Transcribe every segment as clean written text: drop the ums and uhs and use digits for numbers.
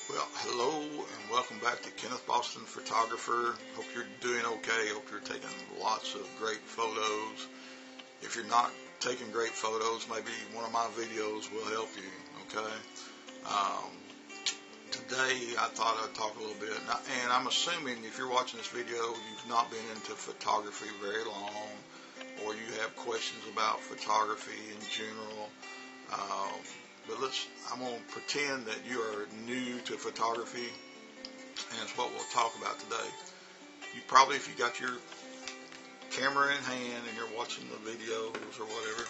Well, hello and welcome back to Kenneth Boston Photographer. Hope you're doing okay. Hope you're taking lots of great photos. If you're not taking great photos, maybe one of my videos will help you, okay? Today I thought I'd talk a little bit, and I'm assuming if you're watching this video, you've not been into photography very long, or you have questions about photography in general. But I'm going to pretend that you are new to photography, and it's what we'll talk about today. You probably, if you got your camera in hand and you're watching the videos or whatever,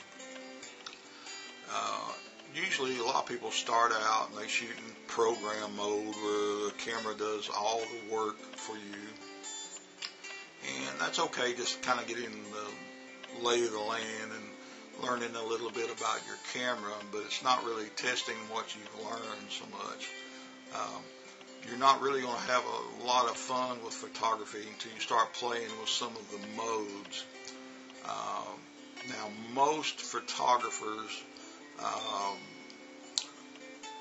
usually a lot of people start out and they shoot in program mode where the camera does all the work for you. And that's okay, just kind of getting the lay of the land and learning a little bit about your camera, but it's not really testing what you've learned so much. You're not really going to have a lot of fun with photography until you start playing with some of the modes. Now, most photographers,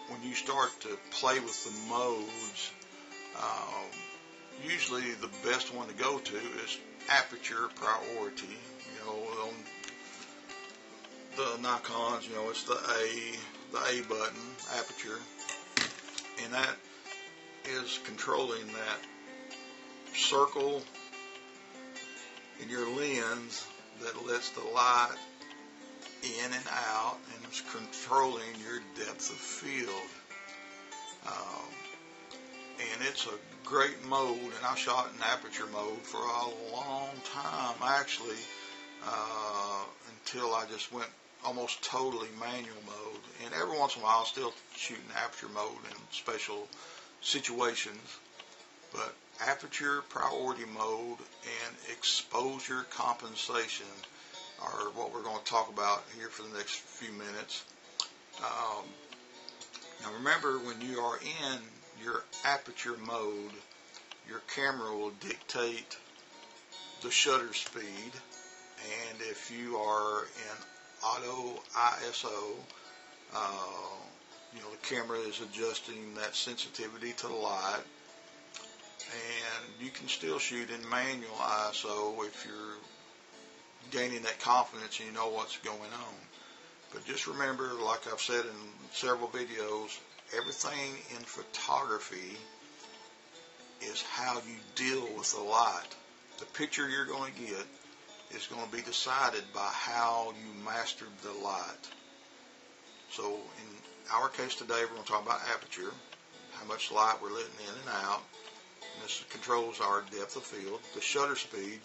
when you start to play with the modes, usually the best one to go to is aperture priority. On the Nikons, it's the A button, aperture, and that is controlling that circle in your lens that lets the light in and out, and it's controlling your depth of field. And it's a great mode, and I shot in aperture mode for a long time, actually, until I just went almost totally manual mode. And every once in a while I'll still shoot in aperture mode in special situations, but aperture priority mode and exposure compensation are what we're going to talk about here for the next few minutes. Now remember, when you are in your aperture mode, your camera will dictate the shutter speed, and if you are in auto ISO, the camera is adjusting that sensitivity to the light, and you can still shoot in manual ISO if you're gaining that confidence and you know what's going on. But just remember, like I've said in several videos, everything in photography is how you deal with the light. The picture you're going to get is going to be decided by how you mastered the light. So in our case today, we're going to talk about aperture, how much light we're letting in and out, and this controls our depth of field. The shutter speed,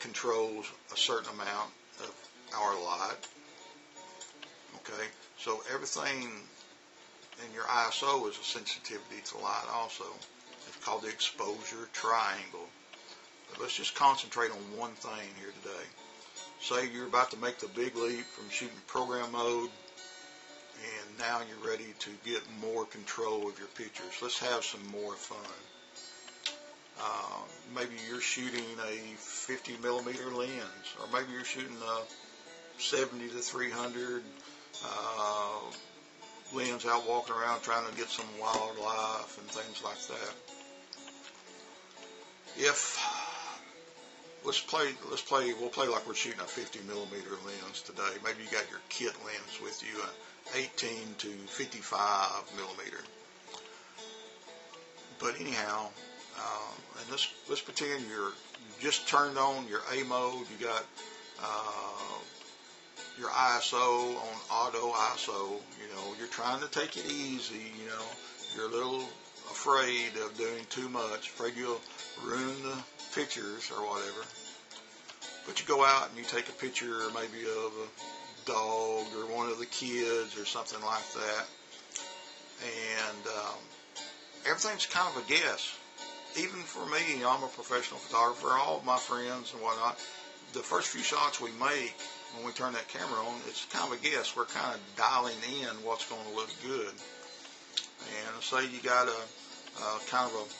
controls a certain amount of our light. Okay, so everything in your ISO is a sensitivity to light also. It's called the exposure triangle. But let's just concentrate on one thing here today. Say you're about to make the big leap from shooting program mode, and now you're ready to get more control of your pictures. Let's have some more fun. Maybe you're shooting a 50 millimeter lens, or maybe you're shooting a 70 to 300 lens out walking around trying to get some wildlife and things like that. We'll play like we're shooting a 50 millimeter lens today. Maybe you got your kit lens with you, an 18 to 55 millimeter. But anyhow, and let's pretend you just turned on your A mode. You got your ISO on auto ISO. You're trying to take it easy. You're a little afraid of doing too much, afraid you'll ruin the pictures or whatever. But you go out and you take a picture maybe of a dog or one of the kids or something like that, and everything's kind of a guess. Even for me, I'm a professional photographer, all of my friends and whatnot, the first few shots we make when we turn that camera on, it's kind of a guess. We're kind of dialing in what's going to look good. And say you got a kind of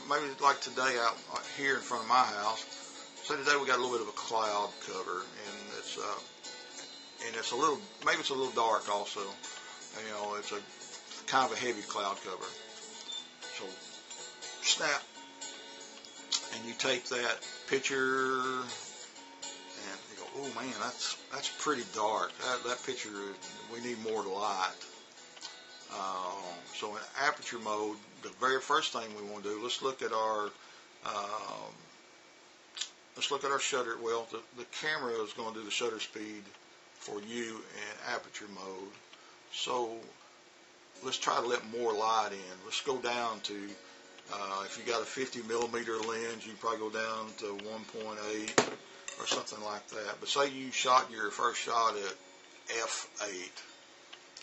maybe like today out here in front of my house. So today we got a little bit of a cloud cover, and it's a little, maybe it's a little dark also. It's a kind of a heavy cloud cover. So snap, and you take that picture and you go, oh man, that's pretty dark. That picture, we need more light. So in aperture mode, the very first thing we want to do, let's look at our shutter. Well, the camera is going to do the shutter speed for you in aperture mode. So let's try to let more light in. Let's go down to, if you got a 50 millimeter lens, you probably go down to 1.8 or something like that. But say you shot your first shot at f8,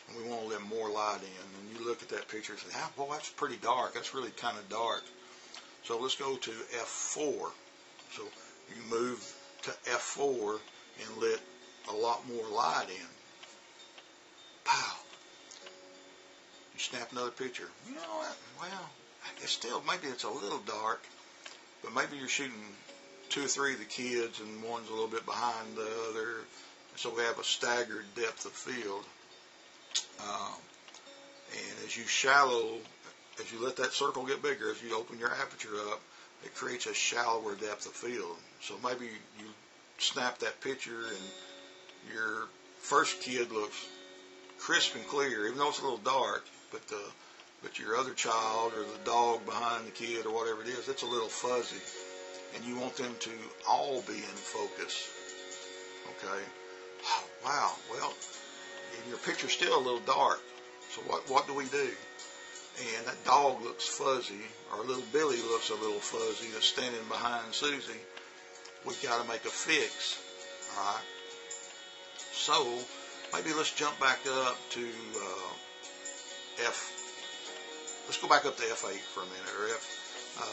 and we want to let more light in. And you look at that picture and say, ah, boy, that's pretty dark. That's really kind of dark. So let's go to f4. So you move to f4 and let a lot more light in. Pow. You snap another picture. You know what? Well, it's still, maybe it's a little dark, but maybe you're shooting 2 or 3 of the kids and one's a little bit behind the other. So we have a staggered depth of field. And as you let that circle get bigger, as you open your aperture up, it creates a shallower depth of field. So maybe you snap that picture and your first kid looks crisp and clear, even though it's a little dark, but your other child or the dog behind the kid or whatever it is, it's a little fuzzy. And you want them to all be in focus. Okay? Oh, wow. Well, your picture's still a little dark. So what do we do? And that dog looks fuzzy, or little Billy looks a little fuzzy that's standing behind Susie. We've got to make a fix. All right? So maybe let's jump back up to let's go back up to F8 for a minute, or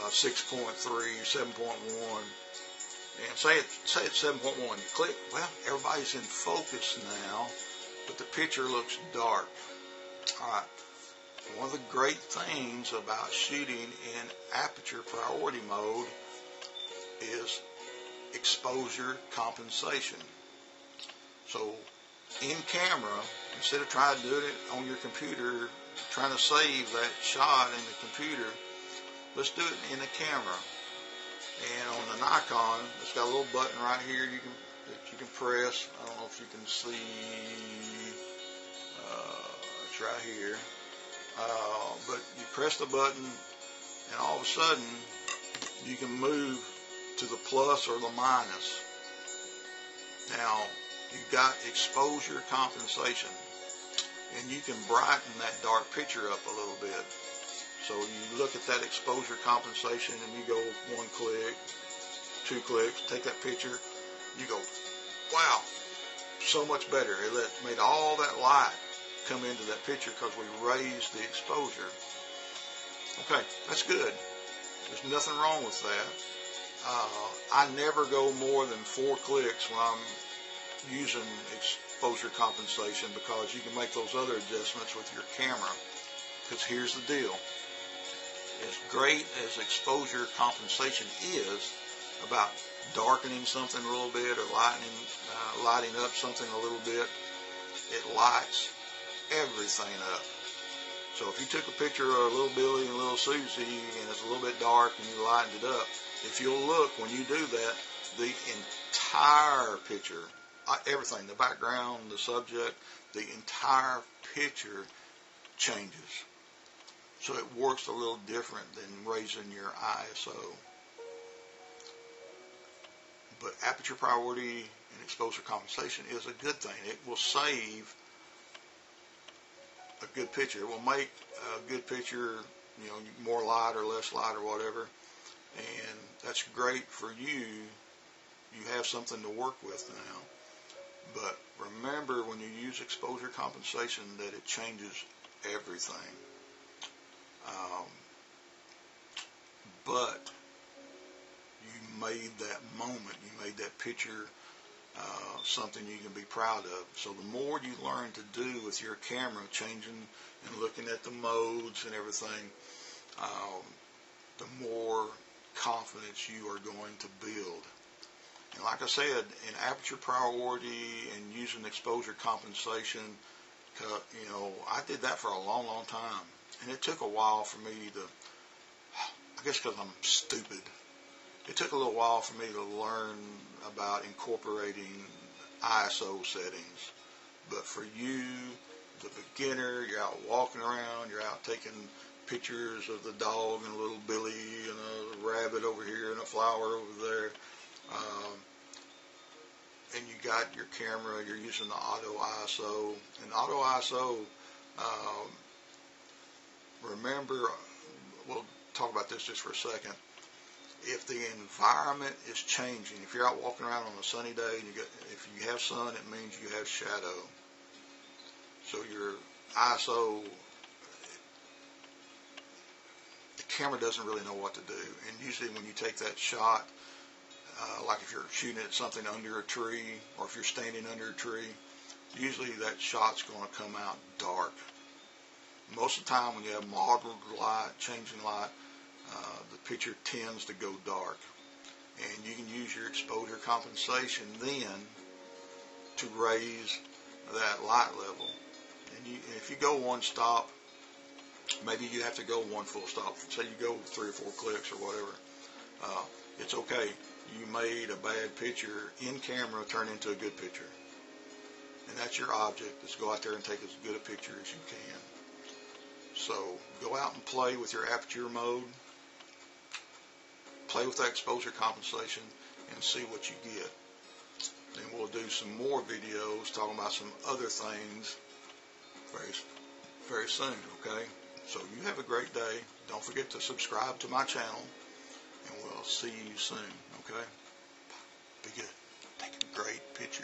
F6.3, 7.1, and say it's 7.1. Click. Well, everybody's in focus now, but the picture looks dark. All right. One of the great things about shooting in aperture priority mode is exposure compensation. So in camera, instead of trying to do it on your computer, trying to save that shot in the computer, let's do it in the camera. And on the Nikon, it's got a little button right here that you can press. I don't know if you can see. It's right here. But you press the button, and all of a sudden, you can move to the plus or the minus. Now, you've got exposure compensation, and you can brighten that dark picture up a little bit. So you look at that exposure compensation, and you go 1 click, 2 clicks, take that picture, you go, wow, so much better. It made all that light come into that picture because we raised the exposure. Okay, that's good. There's nothing wrong with that. I never go more than 4 clicks when I'm using exposure compensation, because you can make those other adjustments with your camera. Because here's the deal. As great as exposure compensation is about darkening something a little bit or lighting up something a little bit, it lights everything up. So if you took a picture of little Billy and little Susie and it's a little bit dark and you lightened it up, if you'll look when you do that, the entire picture, everything, the background, the subject, the entire picture changes. So it works a little different than raising your ISO. But aperture priority and exposure compensation is a good thing. It will save a good picture. It will make a good picture, more light or less light or whatever. And that's great for you. You have something to work with now. But remember, when you use exposure compensation, that it changes everything. But you made that moment, you made that picture something you can be proud of. So the more you learn to do with your camera, changing and looking at the modes and everything, the more confidence you are going to build. And like I said, in aperture priority and using exposure compensation, You know, I did that for a long, long time. And it took a while for me to, I guess because I'm stupid, it took a little while for me to learn about incorporating ISO settings. But for you, the beginner, you're out walking around, you're out taking pictures of the dog and a little Billy and a rabbit over here and a flower over there. And you got your camera, you're using the auto ISO. And auto ISO, remember, we'll talk about this just for a second. If the environment is changing, if you're out walking around on a sunny day, and if you have sun, it means you have shadow. So your ISO, the camera doesn't really know what to do. And usually when you take that shot, like if you're shooting at something under a tree, or if you're standing under a tree, usually that shot's going to come out dark. Most of the time when you have mottled light, changing light, the picture tends to go dark. And you can use your exposure compensation then to raise that light level. And if you go one stop, maybe you have to go one full stop. Say you go 3 or 4 clicks or whatever. It's okay. You made a bad picture in camera turn into a good picture. And that's your object, is go out there and take as good a picture as you can. So go out and play with your aperture mode. Play with that exposure compensation and see what you get. Then we'll do some more videos talking about some other things very, very soon, okay? So you have a great day. Don't forget to subscribe to my channel, and we'll see you soon, okay? Be good. Take a great picture.